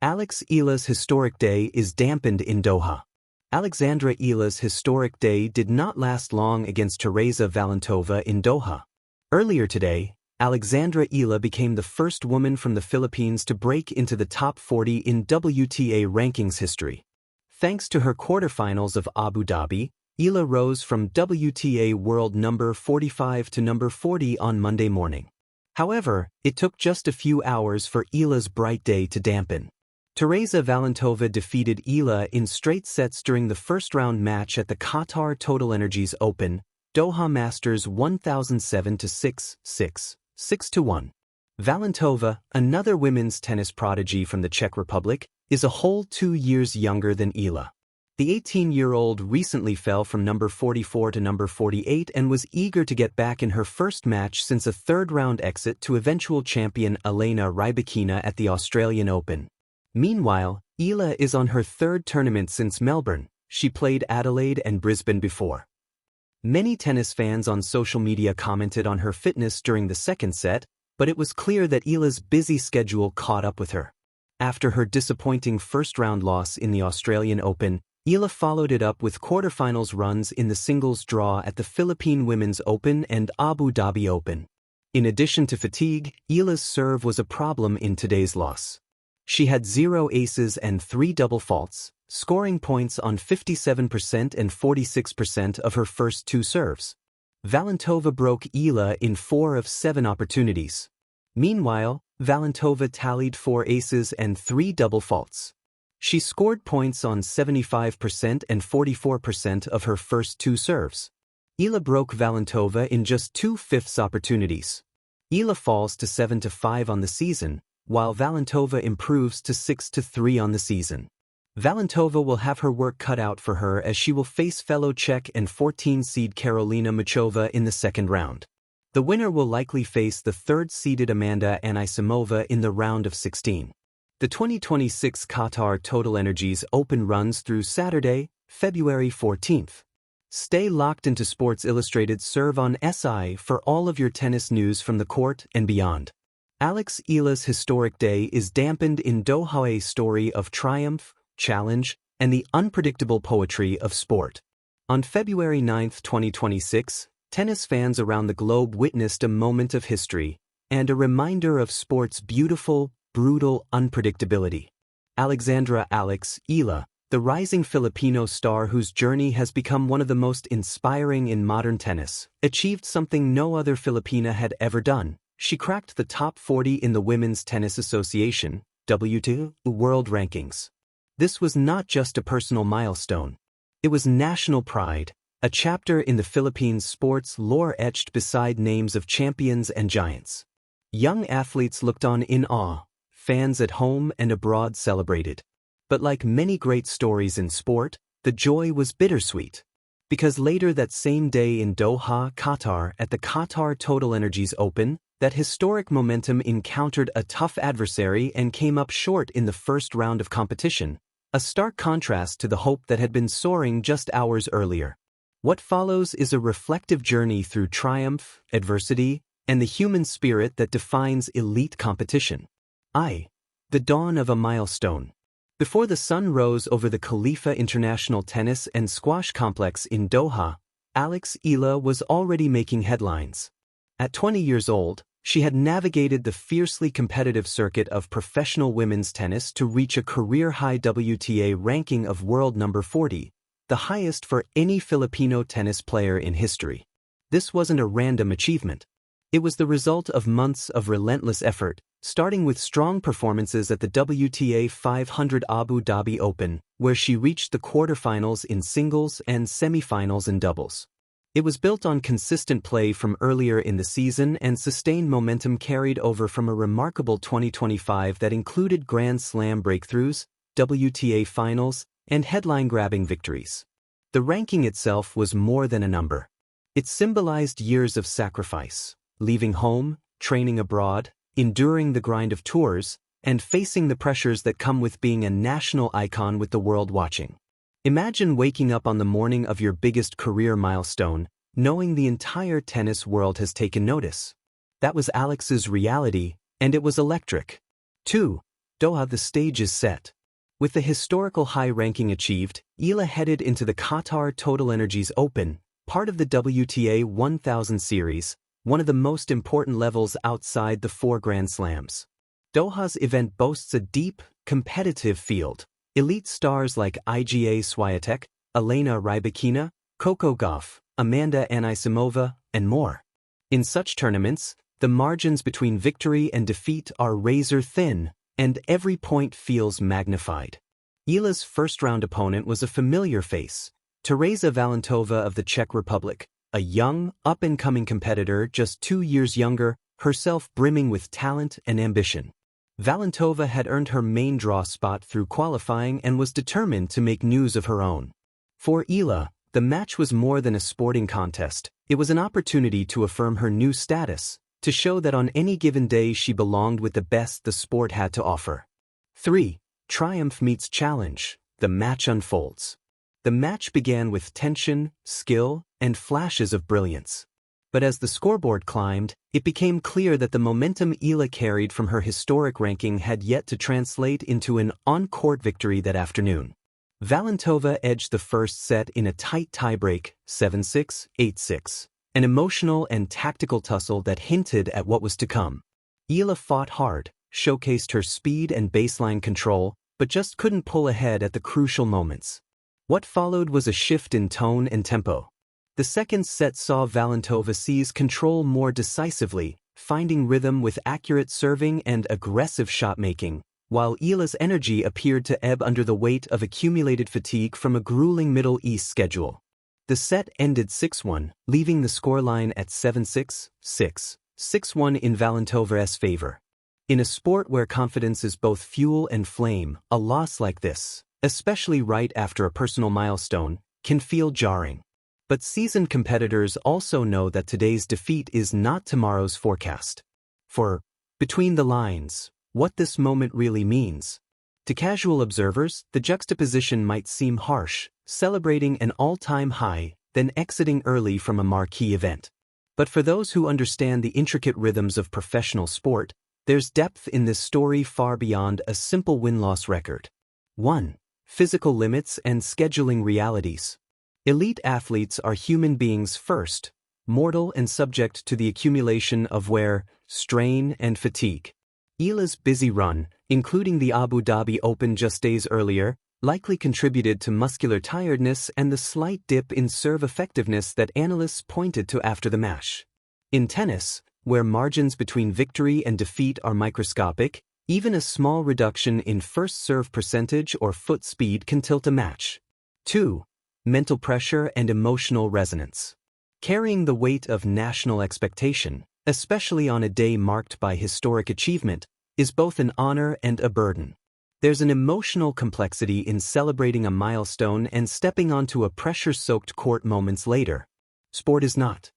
Eala's historic day is dampened in Doha. Eala's historic day did not last long against Teresa Valentova in Doha. Earlier today, Eala became the first woman from the Philippines to break into the top 40 in WTA rankings history. Thanks to her quarterfinals of Abu Dhabi, Eala rose from WTA world number 45 to number 40 on Monday morning. However, it took just a few hours for Eala's bright day to dampen. Teresa Valentova defeated Eala in straight sets during the first-round match at the Qatar TotalEnergies Open, Doha Masters 1007 to 6-6, 6-1. Valentova, another women's tennis prodigy from the Czech Republic, is a whole 2 years younger than Eala. The 18-year-old recently fell from number 44 to number 48 and was eager to get back in her first match since a third-round exit to eventual champion Elena Rybakina at the Australian Open. Meanwhile, Eala is on her third tournament since Melbourne. She played Adelaide and Brisbane before. Many tennis fans on social media commented on her fitness during the second set, but it was clear that Eala's busy schedule caught up with her. After her disappointing first-round loss in the Australian Open, Eala followed it up with quarterfinals runs in the singles draw at the Philippine Women's Open and Abu Dhabi Open. In addition to fatigue, Eala's serve was a problem in today's loss. She had 0 aces and 3 double faults, scoring points on 57% and 46% of her first 2 serves. Valentova broke Eala in 4 of 7 opportunities. Meanwhile, Valentova tallied 4 aces and 3 double faults. She scored points on 75% and 44% of her first 2 serves. Eala broke Valentova in just 2/5 opportunities. Eala falls to 7-5 on the season, while Valentova improves to 6-3 on the season. Valentova will have her work cut out for her as she will face fellow Czech and 14-seed Karolina Muchova in the second round. The winner will likely face the third-seeded Amanda Anisimova in the round of 16. The 2026 Qatar TotalEnergies Open runs through Saturday, February 14th. Stay locked into Sports Illustrated Serve on SI for all of your tennis news from the court and beyond. Eala's historic day is dampened in Doha, a story of triumph, challenge, and the unpredictable poetry of sport. On February 9, 2026, tennis fans around the globe witnessed a moment of history and a reminder of sport's beautiful, brutal unpredictability. Eala, the rising Filipino star whose journey has become one of the most inspiring in modern tennis, achieved something no other Filipina had ever done. She cracked the top 40 in the Women's Tennis Association (WTA) World Rankings. This was not just a personal milestone. It was national pride, a chapter in the Philippines' sports lore etched beside names of champions and giants. Young athletes looked on in awe, fans at home and abroad celebrated. But like many great stories in sport, the joy was bittersweet. Because later that same day in Doha, Qatar, at the Qatar TotalEnergies Open, that historic momentum encountered a tough adversary and came up short in the first round of competition, a stark contrast to the hope that had been soaring just hours earlier. What follows is a reflective journey through triumph, adversity, and the human spirit that defines elite competition. The dawn of a milestone. Before the sun rose over the Khalifa International Tennis and Squash Complex in Doha, Eala was already making headlines. At 20 years old, she had navigated the fiercely competitive circuit of professional women's tennis to reach a career-high WTA ranking of world number 40, the highest for any Filipino tennis player in history. This wasn't a random achievement. It was the result of months of relentless effort, starting with strong performances at the WTA 500 Abu Dhabi Open, where she reached the quarterfinals in singles and semifinals in doubles. It was built on consistent play from earlier in the season and sustained momentum carried over from a remarkable 2025 that included Grand Slam breakthroughs, WTA finals, and headline-grabbing victories. The ranking itself was more than a number. It symbolized years of sacrifice, leaving home, training abroad, enduring the grind of tours, and facing the pressures that come with being a national icon with the world watching. Imagine waking up on the morning of your biggest career milestone, knowing the entire tennis world has taken notice. That was Eala's reality, and it was electric. 2. Doha, the stage is set. With the historical high ranking achieved, Eala headed into the Qatar TotalEnergies Open, part of the WTA 1000 series, one of the most important levels outside the 4 Grand Slams. Doha's event boasts a deep, competitive field. Elite stars like Iga Swiatek, Elena Rybakina, Coco Gauff, Amanda Anisimova, and more. In such tournaments, the margins between victory and defeat are razor-thin, and every point feels magnified. Eala's first-round opponent was a familiar face, Tereza Valentova of the Czech Republic, a young, up-and-coming competitor just 2 years younger, herself brimming with talent and ambition. Valentova had earned her main draw spot through qualifying and was determined to make news of her own. For Eala, the match was more than a sporting contest. It was an opportunity to affirm her new status, to show that on any given day she belonged with the best the sport had to offer. 3. Triumph meets challenge. The match unfolds. The match began with tension, skill, and flashes of brilliance. But as the scoreboard climbed, it became clear that the momentum Eala carried from her historic ranking had yet to translate into an on-court victory that afternoon. Valentova edged the first set in a tight tiebreak, 7-6, 8-6. An emotional and tactical tussle that hinted at what was to come. Eala fought hard, showcased her speed and baseline control, but just couldn't pull ahead at the crucial moments. What followed was a shift in tone and tempo. The second set saw Valentova seize control more decisively, finding rhythm with accurate serving and aggressive shot-making, while Eala's energy appeared to ebb under the weight of accumulated fatigue from a grueling Middle East schedule. The set ended 6-1, leaving the scoreline at 7-6, 6, 6-1 in Valentova's favor. In a sport where confidence is both fuel and flame, a loss like this, especially right after a personal milestone, can feel jarring. But seasoned competitors also know that today's defeat is not tomorrow's forecast. For, between the lines, what this moment really means. To casual observers, the juxtaposition might seem harsh, celebrating an all-time high, then exiting early from a marquee event. But for those who understand the intricate rhythms of professional sport, there's depth in this story far beyond a simple win-loss record. 1. Physical limits and scheduling realities. Elite athletes are human beings first, mortal and subject to the accumulation of wear, strain, and fatigue. Eala's busy run, including the Abu Dhabi Open just days earlier, likely contributed to muscular tiredness and the slight dip in serve effectiveness that analysts pointed to after the match. In tennis, where margins between victory and defeat are microscopic, even a small reduction in first serve percentage or foot speed can tilt a match. 2. Mental pressure and emotional resonance. Carrying the weight of national expectation, especially on a day marked by historic achievement, is both an honor and a burden. There's an emotional complexity in celebrating a milestone and stepping onto a pressure-soaked court moments later. Sport is not